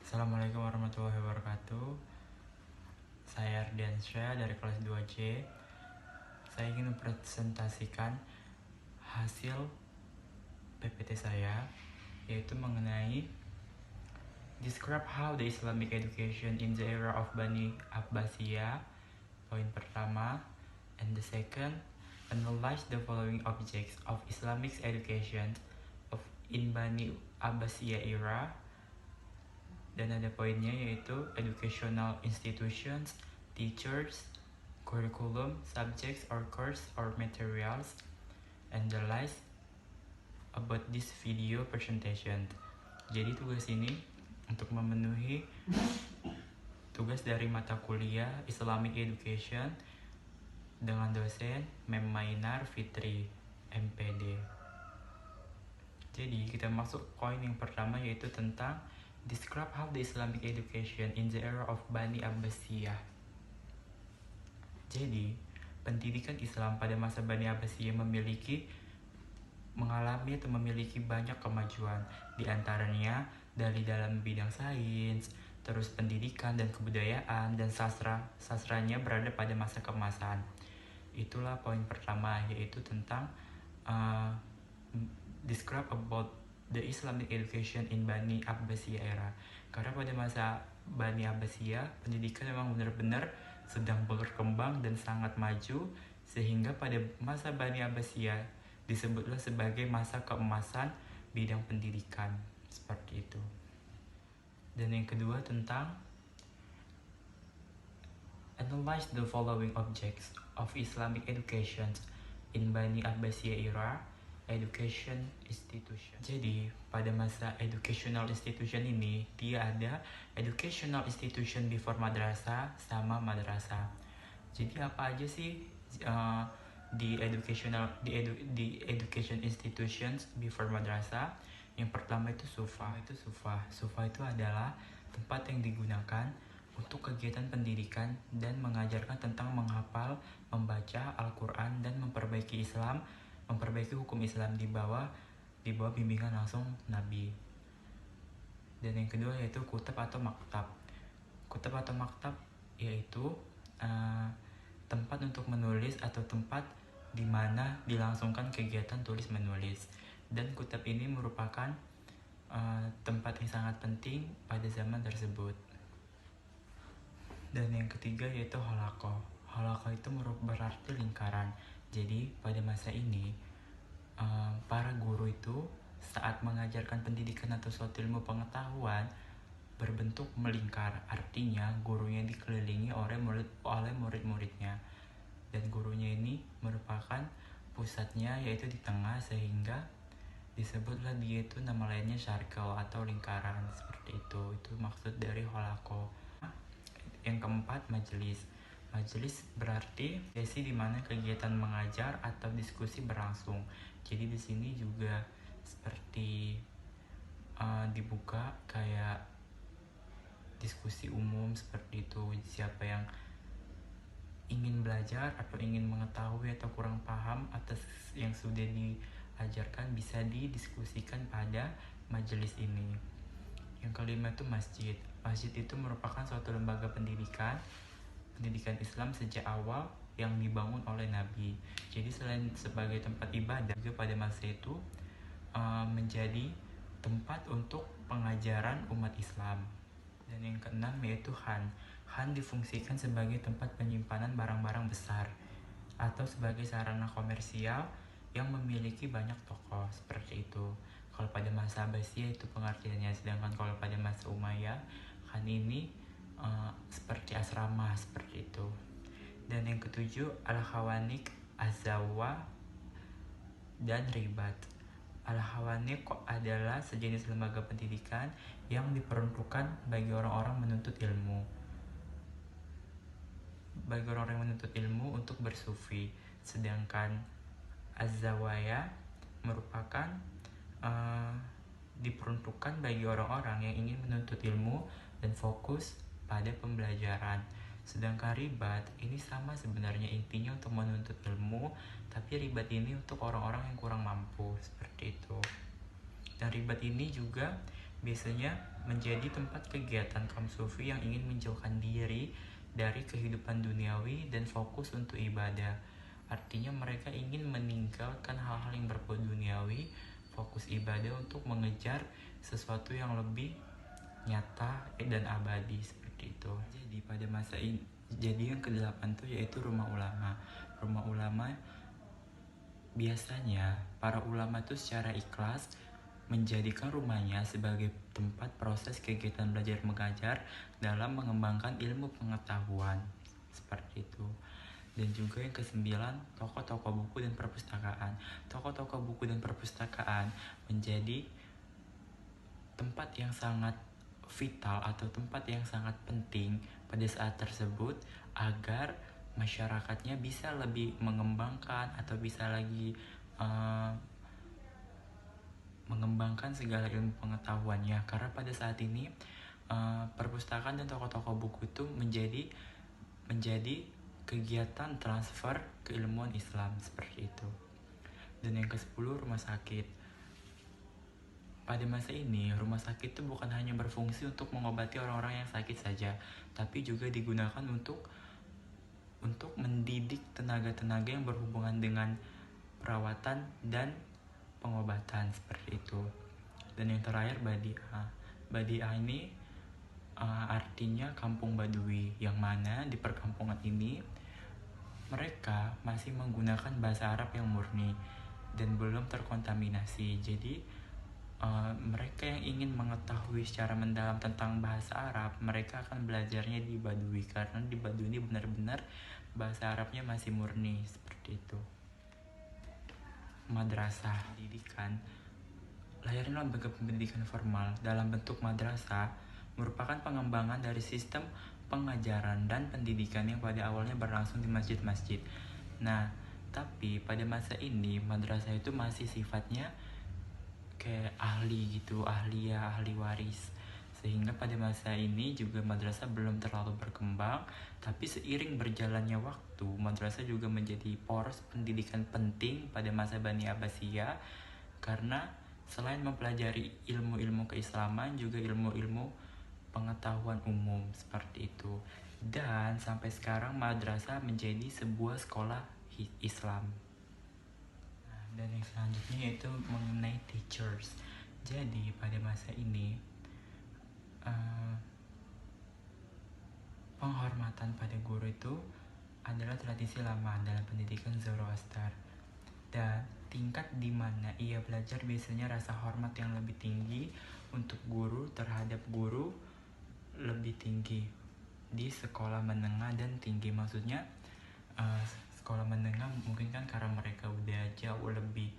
Assalamualaikum warahmatullahi wabarakatuh. Saya Ardiansyah dari kelas 2C. Saya ingin mempresentasikan hasil PPT saya, yaitu mengenai Describe how the Islamic education in the era of Bani Abbasiyah. Poin pertama. And the second, analyze the following objects of Islamic education in Bani Abbasiyah era. Dan ada poinnya yaitu educational institutions, teachers, curriculum, subjects or course or materials, and the last about this video presentation. Jadi tugas ini untuk memenuhi tugas dari mata kuliah Islamic Education dengan dosen Mem Mainar Fitri, MPD. Jadi kita masuk poin yang pertama yaitu tentang Describe how the Islamic education in the era of Bani Abbasiyah. Jadi, pendidikan Islam pada masa Bani Abbasiyah mengalami atau memiliki banyak kemajuan, di antaranya dari dalam bidang sains, terus pendidikan dan kebudayaan, dan sastranya berada pada masa keemasan. Itulah poin pertama, yaitu tentang describe about the Islamic education in Bani Abbasiyah era. Karena pada masa Bani Abbasiyah, pendidikan memang benar-benar sedang berkembang dan sangat maju, sehingga pada masa Bani Abbasiyah disebutlah sebagai masa keemasan bidang pendidikan, seperti itu. Dan yang kedua tentang analyze the following objects of Islamic education in Bani Abbasiyah era. Education institution. Jadi pada masa educational institution ini dia ada educational institution before madrasah sama madrasah. Jadi apa aja sih di education institutions before madrasah? Yang pertama itu sufa. Sufa itu adalah tempat yang digunakan untuk kegiatan pendidikan dan mengajarkan tentang menghafal, membaca Al-Quran dan memperbaiki hukum Islam di bawah bimbingan langsung Nabi. Dan yang kedua yaitu kutab atau maktab. Kutab atau maktab yaitu tempat untuk menulis atau tempat di mana dilangsungkan kegiatan tulis menulis. Dan kutab ini merupakan tempat yang sangat penting pada zaman tersebut. Dan yang ketiga yaitu halaqah. Halaqah itu berarti lingkaran. Jadi pada masa ini para guru itu saat mengajarkan pendidikan atau suatu ilmu pengetahuan berbentuk melingkar, artinya gurunya dikelilingi oleh murid-muridnya, dan gurunya ini merupakan pusatnya yaitu di tengah, sehingga disebutlah dia itu nama lainnya circle atau lingkaran, seperti itu maksud dari halaqah. Yang keempat, majelis. Majelis berarti sesi di mana kegiatan mengajar atau diskusi berlangsung. Jadi di sini juga seperti dibuka kayak diskusi umum, seperti itu. Siapa yang ingin belajar atau ingin mengetahui atau kurang paham atas yang sudah diajarkan bisa didiskusikan pada majelis ini. Yang kelima itu masjid. Masjid itu merupakan suatu lembaga pendidikan Islam sejak awal yang dibangun oleh Nabi. Jadi selain sebagai tempat ibadah, juga pada masa itu menjadi tempat untuk pengajaran umat Islam. Dan yang keenam yaitu khan. Khan difungsikan sebagai tempat penyimpanan barang-barang besar atau sebagai sarana komersial yang memiliki banyak toko, seperti itu. Kalau pada masa Abbasiyah itu pengertiannya, sedangkan kalau pada masa Umayyah, khan ini seperti asrama, seperti itu. Dan yang ketujuh, al-khawanik, azawa, dan ribat. Al-khawanik adalah sejenis lembaga pendidikan yang diperuntukkan bagi orang-orang menuntut ilmu. Untuk bersufi. Sedangkan azawaya merupakan diperuntukkan bagi orang-orang yang ingin menuntut ilmu dan fokus pada pembelajaran. Sedangkan ribat ini sama sebenarnya, intinya untuk menuntut ilmu, tapi ribat ini untuk orang-orang yang kurang mampu, seperti itu. Dan ribat ini juga biasanya menjadi tempat kegiatan kaum sufi yang ingin menjauhkan diri dari kehidupan duniawi dan fokus untuk ibadah. Artinya mereka ingin meninggalkan hal-hal yang berbau duniawi, fokus ibadah untuk mengejar sesuatu yang lebih nyata dan abadi seperti itu. Jadi pada masa ini, jadi yang kedelapan tuh yaitu rumah ulama. Rumah ulama biasanya para ulama tuh secara ikhlas menjadikan rumahnya sebagai tempat proses kegiatan belajar mengajar dalam mengembangkan ilmu pengetahuan seperti itu. Dan juga yang kesembilan, toko-toko buku dan perpustakaan. Toko-toko buku dan perpustakaan menjadi tempat yang sangat vital atau tempat yang sangat penting pada saat tersebut agar masyarakatnya bisa lebih mengembangkan atau bisa lagi mengembangkan segala ilmu pengetahuannya, karena pada saat ini perpustakaan dan toko-toko buku itu menjadi kegiatan transfer keilmuan Islam seperti itu. Dan yang ke-10, rumah sakit. Pada masa ini, rumah sakit itu bukan hanya berfungsi untuk mengobati orang-orang yang sakit saja, tapi juga digunakan untuk mendidik tenaga-tenaga yang berhubungan dengan perawatan dan pengobatan seperti itu. Dan yang terakhir, Badi'ah. Badi'ah ini artinya kampung Badui, yang mana di perkampungan ini mereka masih menggunakan bahasa Arab yang murni dan belum terkontaminasi. Jadi mereka yang ingin mengetahui secara mendalam tentang bahasa Arab, mereka akan belajarnya di Badui, karena di Badui ini benar-benar bahasa Arabnya masih murni seperti itu. Madrasah, pendidikan. Layaknya lembaga pendidikan formal dalam bentuk madrasah merupakan pengembangan dari sistem pengajaran dan pendidikan yang pada awalnya berlangsung di masjid-masjid. Nah, tapi pada masa ini madrasah itu masih sifatnya kayak ahli gitu, ahli waris. Sehingga pada masa ini juga madrasah belum terlalu berkembang, tapi seiring berjalannya waktu, madrasah juga menjadi poros pendidikan penting pada masa Bani Abbasiyah, karena selain mempelajari ilmu-ilmu keislaman, juga ilmu-ilmu pengetahuan umum seperti itu. Dan sampai sekarang madrasah menjadi sebuah sekolah Islam. Dan yang selanjutnya yaitu mengenai teachers. Jadi pada masa ini penghormatan pada guru itu adalah tradisi lama dalam pendidikan Zoroaster, dan tingkat di mana ia belajar biasanya rasa hormat yang lebih tinggi untuk guru terhadap guru lebih tinggi di sekolah menengah dan tinggi. Maksudnya sekolah menengah mungkin kan karena mereka udah jauh lebih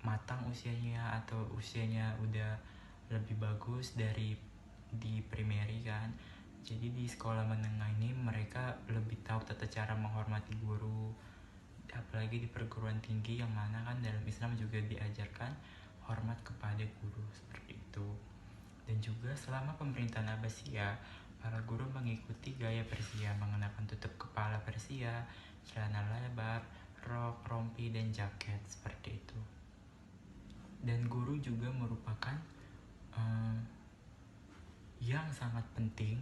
matang usianya, atau usianya udah lebih bagus dari di primary kan. Jadi di sekolah menengah ini mereka lebih tahu tata cara menghormati guru, apalagi di perguruan tinggi yang mana kan dalam Islam juga diajarkan hormat kepada guru seperti itu. Dan juga selama pemerintahan Abbasiyah, para guru mengikuti gaya Persia, mengenakan tutup kepala Persia, celana lebar, rok, rompi, dan jaket seperti itu. Dan guru juga merupakan yang sangat penting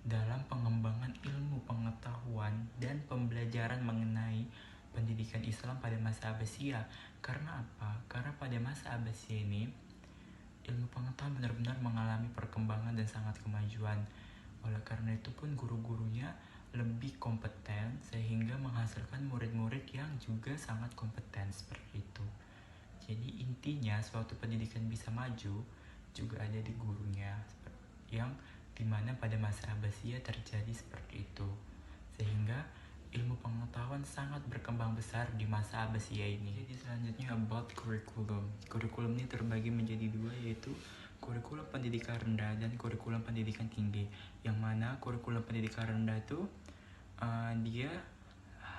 dalam pengembangan ilmu pengetahuan dan pembelajaran mengenai pendidikan Islam pada masa Abbasiyah. Karena apa? Karena pada masa Abbasiyah ini ilmu pengetahuan benar-benar mengalami perkembangan dan sangat kemajuan. Oleh karena itu pun guru-gurunya lebih kompeten, sehingga menghasilkan murid-murid yang juga sangat kompeten seperti itu. Jadi intinya suatu pendidikan bisa maju juga ada di gurunya, yang dimana pada masa Abbasiyah terjadi seperti itu. Sehingga ilmu pengetahuan sangat berkembang besar di masa Abbasiyah ini. Jadi selanjutnya about curriculum. Kurikulum ini terbagi menjadi dua, yaitu kurikulum pendidikan rendah dan kurikulum pendidikan tinggi. Yang mana kurikulum pendidikan rendah itu dia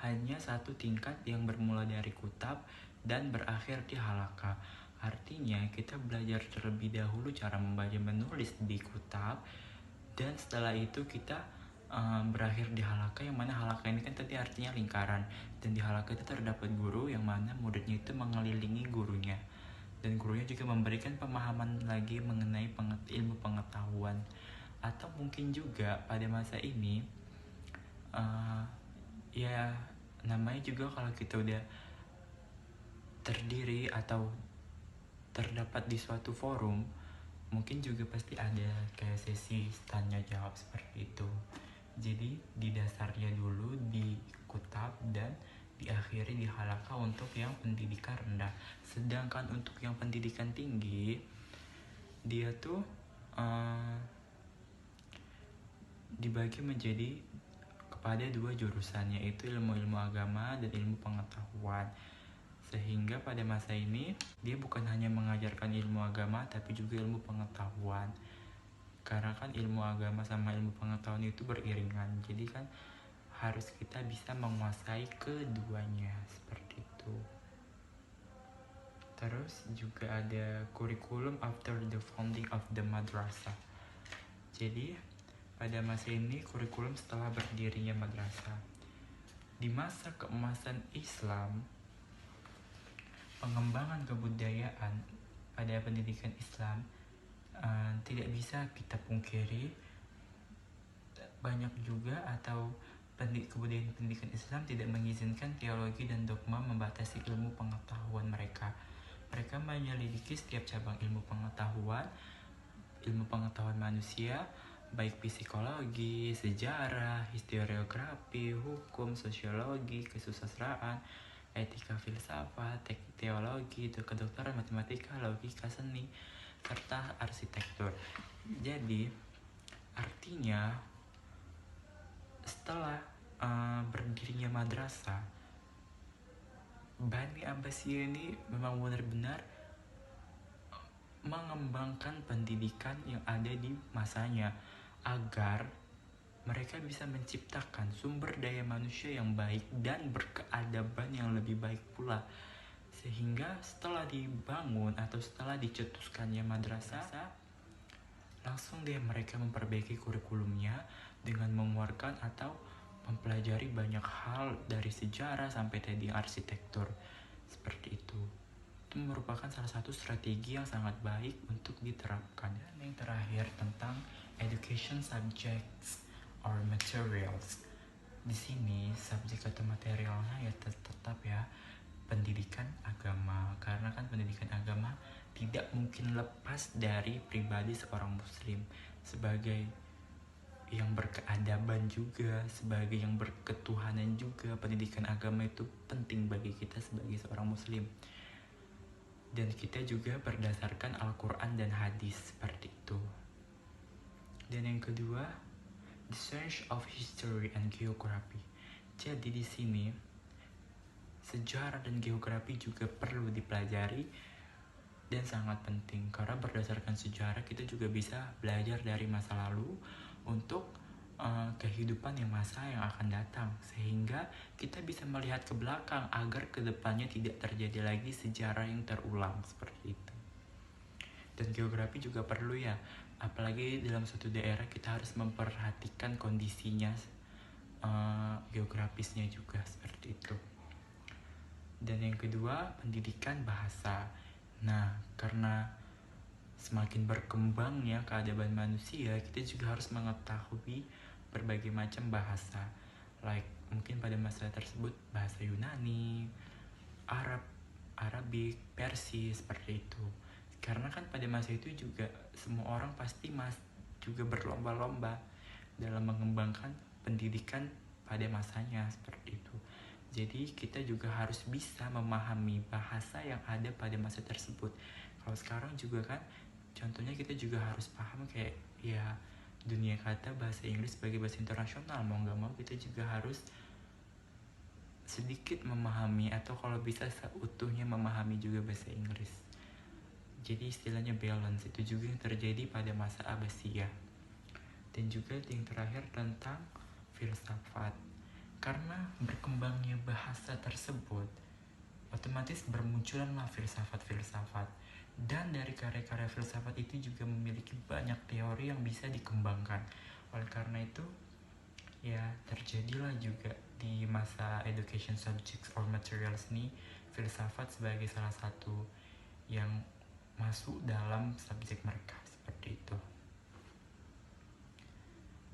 hanya satu tingkat yang bermula dari kutab dan berakhir di halaqah. Artinya kita belajar terlebih dahulu cara membaca menulis di kutab, dan setelah itu kita berakhir di halaqah, yang mana halaqah ini kan tadi artinya lingkaran, dan di halaqah itu terdapat guru yang mana muridnya itu mengelilingi gurunya. dan gurunya juga memberikan pemahaman lagi mengenai ilmu pengetahuan. Atau mungkin juga pada masa ini ya namanya juga kalau kita udah terdiri atau terdapat di suatu forum, mungkin juga pasti ada kayak sesi tanya jawab seperti itu. Jadi di dasarnya dulu di kutab dan diakhiri di halaka untuk yang pendidikan rendah. Sedangkan untuk yang pendidikan tinggi, dia tuh dibagi menjadi kepada dua jurusan, yaitu ilmu agama dan ilmu pengetahuan. Sehingga pada masa ini dia bukan hanya mengajarkan ilmu agama tapi juga ilmu pengetahuan. Karena kan ilmu agama sama ilmu pengetahuan itu beriringan. Jadi kan harus kita bisa menguasai keduanya seperti itu. Terus juga ada kurikulum after the founding of the madrasah. Jadi pada masa ini kurikulum setelah berdirinya madrasah. Di masa keemasan Islam, pengembangan kebudayaan pada pendidikan Islam tidak bisa kita pungkiri, banyak juga atau kebudayaan pendidikan Islam tidak mengizinkan teologi dan dogma membatasi ilmu pengetahuan mereka. Mereka menyelidiki setiap cabang ilmu pengetahuan manusia, baik psikologi, sejarah, historiografi, hukum, sosiologi, kesusastraan, etika, filsafat, teologi, kedokteran, matematika, logika, seni, serta arsitektur. Jadi artinya setelah berdirinya madrasah, Bani Abbasiyah ini memang benar-benar mengembangkan pendidikan yang ada di masanya agar mereka bisa menciptakan sumber daya manusia yang baik dan berkeadaban yang lebih baik pula. Sehingga setelah dibangun atau setelah dicetuskannya madrasah, langsung deh mereka memperbaiki kurikulumnya dengan mengeluarkan atau mempelajari banyak hal dari sejarah sampai tadi arsitektur. Seperti itu. Itu merupakan salah satu strategi yang sangat baik untuk diterapkan. Dan yang terakhir tentang education subjects or materials. Di sini subjek atau materialnya ya tetap ya pendidikan agama, karena kan pendidikan agama tidak mungkin lepas dari pribadi seorang muslim sebagai yang berkeadaban juga, sebagai yang berketuhanan juga. Pendidikan agama itu penting bagi kita sebagai seorang muslim. Dan kita juga berdasarkan Al-Quran dan hadis seperti itu. Dan yang kedua, the science of history and geography. Jadi di sini sejarah dan geografi juga perlu dipelajari dan sangat penting, karena berdasarkan sejarah kita juga bisa belajar dari masa lalu untuk kehidupan yang akan datang, sehingga kita bisa melihat ke belakang agar kedepannya tidak terjadi lagi sejarah yang terulang seperti itu. Dan geografi juga perlu ya, apalagi dalam suatu daerah kita harus memperhatikan kondisinya, geografisnya juga seperti itu. Dan yang kedua, pendidikan bahasa. Nah, karena semakin berkembangnya keadaban manusia, kita juga harus mengetahui berbagai macam bahasa. Like mungkin pada masa tersebut bahasa Yunani, Arabik, Persia seperti itu. Karena kan pada masa itu juga semua orang pasti juga berlomba-lomba dalam mengembangkan pendidikan pada masanya seperti itu. Jadi kita juga harus bisa memahami bahasa yang ada pada masa tersebut. Kalau sekarang juga kan, contohnya kita juga harus paham kayak ya dunia kata bahasa Inggris sebagai bahasa internasional. Mau gak mau kita juga harus sedikit memahami atau kalau bisa seutuhnya memahami juga bahasa Inggris. Jadi istilahnya balance, itu juga yang terjadi pada masa Abbasiyah. Dan juga yang terakhir tentang filsafat. Karena berkembangnya bahasa tersebut, otomatis bermunculanlah filsafat-filsafat. Dan dari karya-karya filsafat itu juga memiliki banyak teori yang bisa dikembangkan. Oleh karena itu, ya terjadilah juga di masa education subjects or materials ini filsafat sebagai salah satu yang masuk dalam subjek mereka, seperti itu.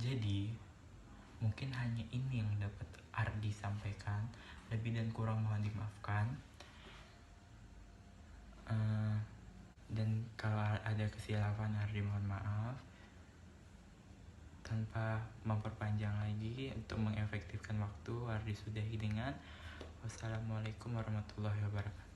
Jadi mungkin hanya ini yang dapat Ardi sampaikan. Lebih dan kurang mohon dimaafkan. Dan kalau ada kesilapan Ardi mohon maaf. Tanpa memperpanjang lagi, untuk mengefektifkan waktu, Ardi sudahi dengan wassalamualaikum warahmatullahi wabarakatuh.